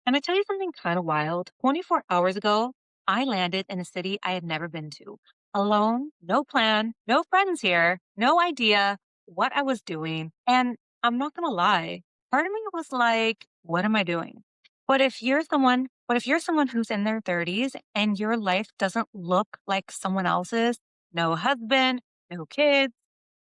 And I tell you something kind of wild? 24 hours ago, I landed in a city I had never been to. Alone, no plan, no friends here, no idea what I was doing. And I'm not going to lie, part of me was like, what am I doing? But if you're someone who's in their 30s and your life doesn't look like someone else's, no husband, no kids,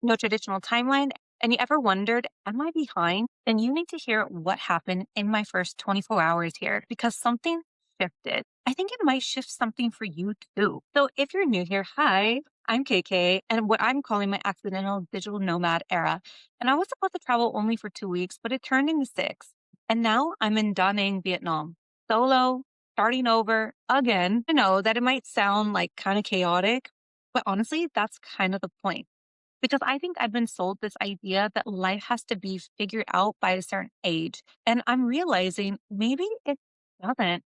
no traditional timeline, and you ever wondered, am I behind? Then you need to hear what happened in my first 24 hours here because something shifted. I think it might shift something for you too. So if you're new here, hi, I'm KK and what I'm calling my accidental digital nomad era. And I was supposed to travel only for 2 weeks, but it turned into six. And now I'm in Da Nang, Vietnam, solo, starting over again. I know that it might sound like kind of chaotic, but honestly, that's kind of the point because I think I've been sold this idea that life has to be figured out by a certain age. And I'm realizing maybe it doesn't.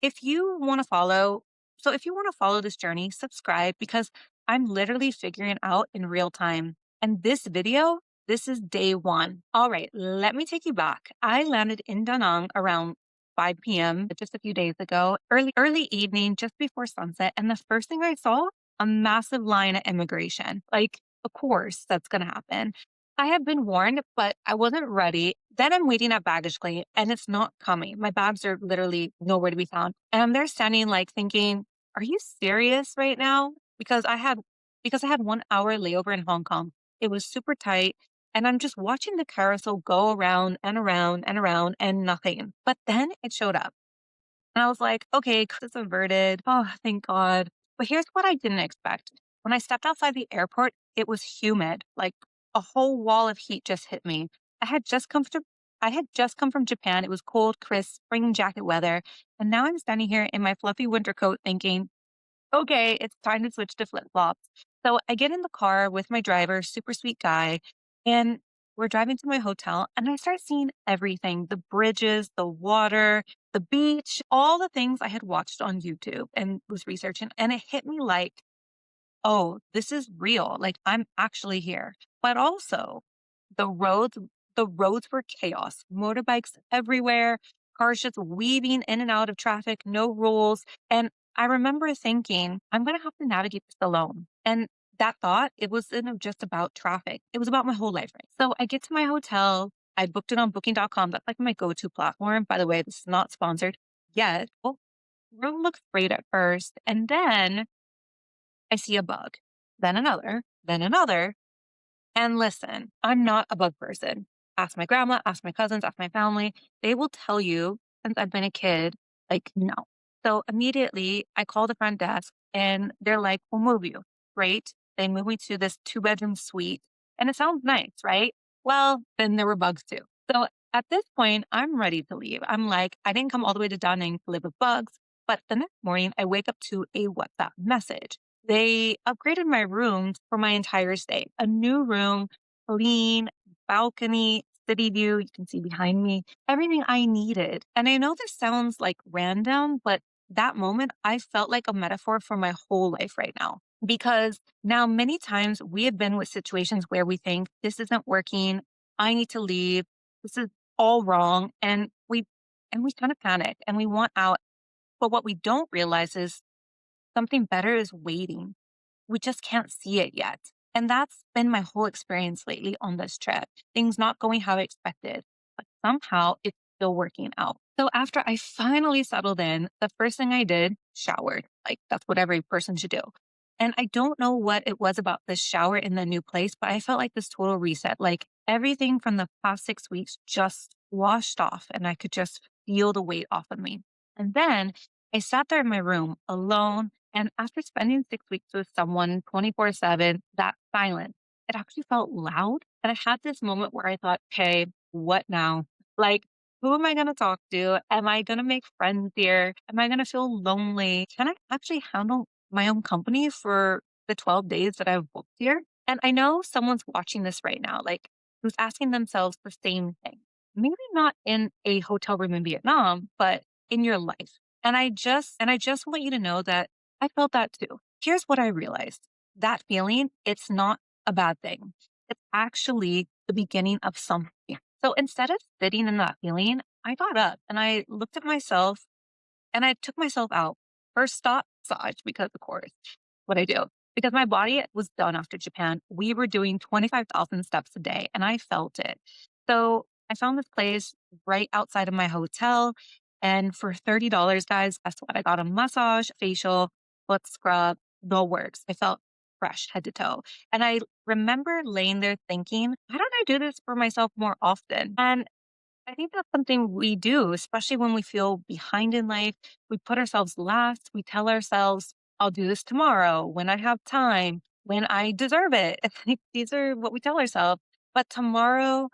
If you want to follow, if you want to follow this journey, subscribe because I'm literally figuring it out in real time. And this video, this is day one. All right, let me take you back. I landed in Da Nang around 5 p.m. just a few days ago, early evening, just before sunset. And the first thing I saw, a massive line at immigration. Like, of course, that's going to happen. I had been warned, but I wasn't ready. Then I'm waiting at baggage claim and it's not coming. My bags are literally nowhere to be found. And I'm there standing like thinking, are you serious right now? Because I had 1 hour layover in Hong Kong. It was super tight. And I'm just watching the carousel go around and around and around and nothing. But then it showed up. And I was like, okay, it's averted. Oh, thank God. But here's what I didn't expect. When I stepped outside the airport, it was humid. Like a whole wall of heat just hit me. I had just come to I had just come from Japan. It was cold, crisp, spring jacket weather. And now I'm standing here in my fluffy winter coat thinking, okay, it's time to switch to flip-flops. So I get in the car with my driver, super sweet guy, and we're driving to my hotel and I start seeing everything, the bridges, the water, the beach, all the things I had watched on YouTube and was researching. And it hit me like, oh, this is real. Like I'm actually here. But also the roads, the roads were chaos. Motorbikes everywhere, cars just weaving in and out of traffic, no rules. And I remember thinking, I'm going to have to navigate this alone. And that thought, it wasn't just about traffic. It was about my whole life. Right? So I get to my hotel. I booked it on booking.com. That's like my go-to platform. By the way, this is not sponsored yet. Well, room looks great at first. And then I see a bug, then another, then another. And listen, I'm not a bug person. Ask my grandma, ask my cousins, ask my family. They will tell you since I've been a kid, like, no. So immediately I call the front desk and they're like, we'll move you. Great. They move me to this 2 bedroom suite and it sounds nice, right? Well, then there were bugs too. So at this point, I'm ready to leave. I'm like, I didn't come all the way to Dunning to live with bugs. But the next morning, I wake up to a WhatsApp message. They upgraded my rooms for my entire stay. A new room, clean, balcony, city view. You can see behind me everything I needed. And I know this sounds like random, but that moment I felt like a metaphor for my whole life right now. Because now many times we have been with situations where we think this isn't working. I need to leave. This is all wrong. And we kind of panic and we want out. But what we don't realize is something better is waiting. We just can't see it yet. And that's been my whole experience lately on this trip. Things not going how I expected, but somehow it's still working out. So after I finally settled in, the first thing I did, showered. Like that's what every person should do. And I don't know what it was about this shower in the new place, but I felt like this total reset. Like everything from the past 6 weeks just washed off and I could just feel the weight off of me. And then I sat there in my room alone. And after spending 6 weeks with someone 24/7, that silence, it actually felt loud. And I had this moment where I thought, okay, what now? Like, who am I going to talk to? Am I going to make friends here? Am I going to feel lonely? Can I actually handle my own company for the 12 days that I've booked here? And I know someone's watching this right now, like who's asking themselves the same thing. Maybe not in a hotel room in Vietnam, but in your life. And I just want you to know that I felt that too. Here's what I realized. That feeling, it's not a bad thing. It's actually the beginning of something. So instead of sitting in that feeling, I got up and I looked at myself and I took myself out. First stop, massage, because of course, what I do. Because my body was done after Japan. We were doing 25,000 steps a day and I felt it. So I found this place right outside of my hotel. And for $30, guys, guess what? I got a massage, facial, foot scrub, the works. I felt fresh head to toe. And I remember laying there thinking, why don't I do this for myself more often? And I think that's something we do, especially when we feel behind in life. We put ourselves last. We tell ourselves, I'll do this tomorrow when I have time, when I deserve it. Like, these are what we tell ourselves. But tomorrow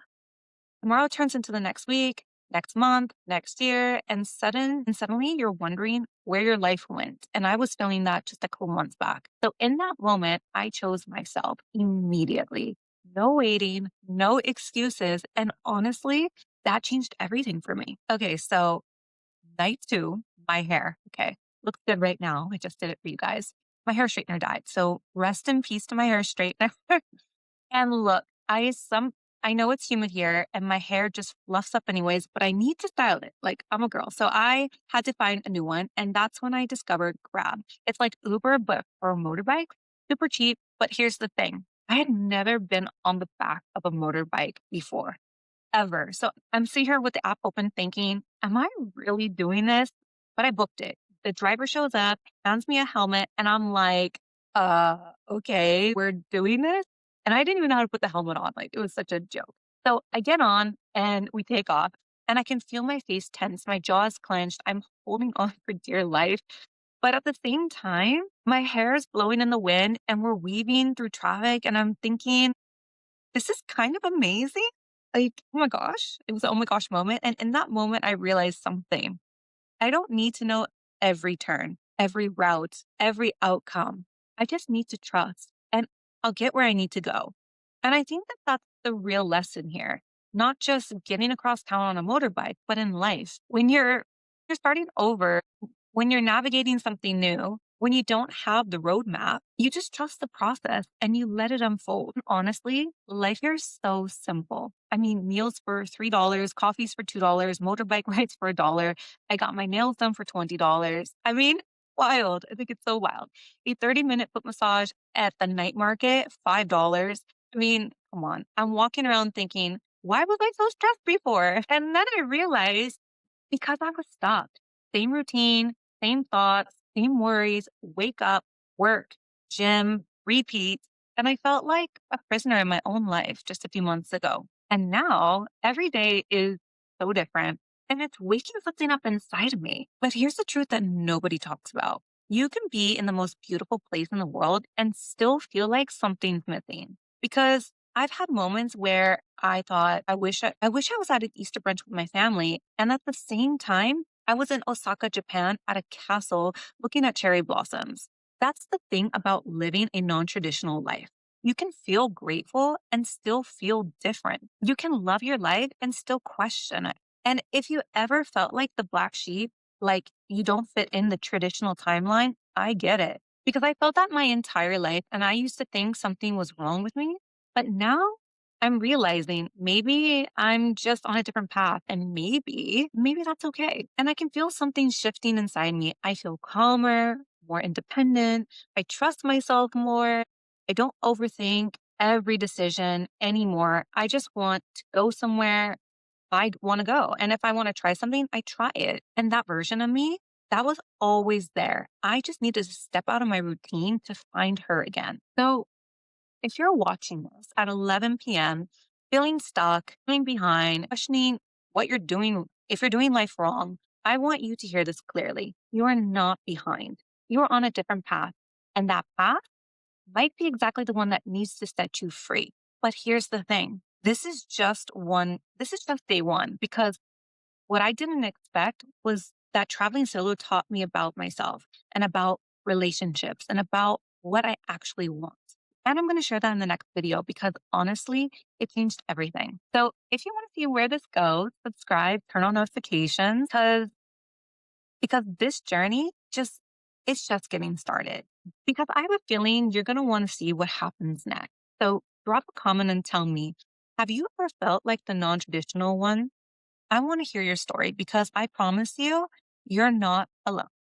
turns into the next week, next month, next year, and suddenly you're wondering where your life went. And I was feeling that just a couple months back. So in that moment, I chose myself immediately. No waiting, no excuses. And honestly, that changed everything for me. Okay, so night two, my hair. Okay, looks good right now. I just did it for you guys. My hair straightener died. So rest in peace to my hair straightener. And look, I know it's humid here and my hair just fluffs up anyways, but I need to style it. Like, I'm a girl. So I had to find a new one. And that's when I discovered Grab. It's like Uber, but for a motorbike. Super cheap. But here's the thing. I had never been on the back of a motorbike before, ever. So I'm sitting here with the app open thinking, am I really doing this? But I booked it. The driver shows up, hands me a helmet, and I'm like, okay, we're doing this. And I didn't even know how to put the helmet on. Like, it was such a joke. So I get on and we take off and I can feel my face tense. My jaw is clenched. I'm holding on for dear life. But at the same time, my hair is blowing in the wind and we're weaving through traffic. And I'm thinking, this is kind of amazing. Like, oh my gosh, it was an oh my gosh moment. And in that moment, I realized something. I don't need to know every turn, every route, every outcome. I just need to trust and I'll get where I need to go. And I think that that's the real lesson here, not just getting across town on a motorbike, but in life. You're starting over, when you're navigating something new, when you don't have the roadmap, you just trust the process and you let it unfold. Honestly, life here is so simple. I mean, meals for $3, coffees for $2, motorbike rides for $1. I got my nails done for $20. I mean, wild. I think it's so wild. A 30-minute foot massage at the night market, $5. I mean, come on. I'm walking around thinking, why was I so stressed before? And then I realized because I was stuck. Same routine, same thoughts, same worries, wake up, work, gym, repeat. And I felt like a prisoner in my own life just a few months ago. And now every day is so different and it's waking something up inside of me. But here's the truth that nobody talks about. You can be in the most beautiful place in the world and still feel like something's missing. Because I've had moments where I thought, I wish I was at an Easter brunch with my family. And at the same time, I was in Osaka, Japan at a castle looking at cherry blossoms. That's the thing about living a non-traditional life. You can feel grateful and still feel different. You can love your life and still question it. And if you ever felt like the black sheep, like you don't fit in the traditional timeline, I get it. Because I felt that my entire life and I used to think something was wrong with me. But now I'm realizing maybe I'm just on a different path and maybe that's okay. And I can feel something shifting inside me. I feel calmer, more independent. I trust myself more. I don't overthink every decision anymore. I just want to go somewhere I want to go. And if I want to try something, I try it. And that version of me, that was always there. I just need to step out of my routine to find her again. So if you're watching this at 11 p.m., feeling stuck, feeling behind, questioning what you're doing, if you're doing life wrong, I want you to hear this clearly. You are not behind. You are on a different path. And that path might be exactly the one that needs to set you free. But here's the thing. This is just day one because what I didn't expect was that traveling solo taught me about myself and about relationships and about what I actually want. And I'm going to share that in the next video because honestly, it changed everything. So if you want to see where this goes, subscribe, turn on notifications because this journey it's just getting started. Because I have a feeling you're going to want to see what happens next. So drop a comment and tell me, have you ever felt like the non-traditional one? I want to hear your story because I promise you, you're not alone.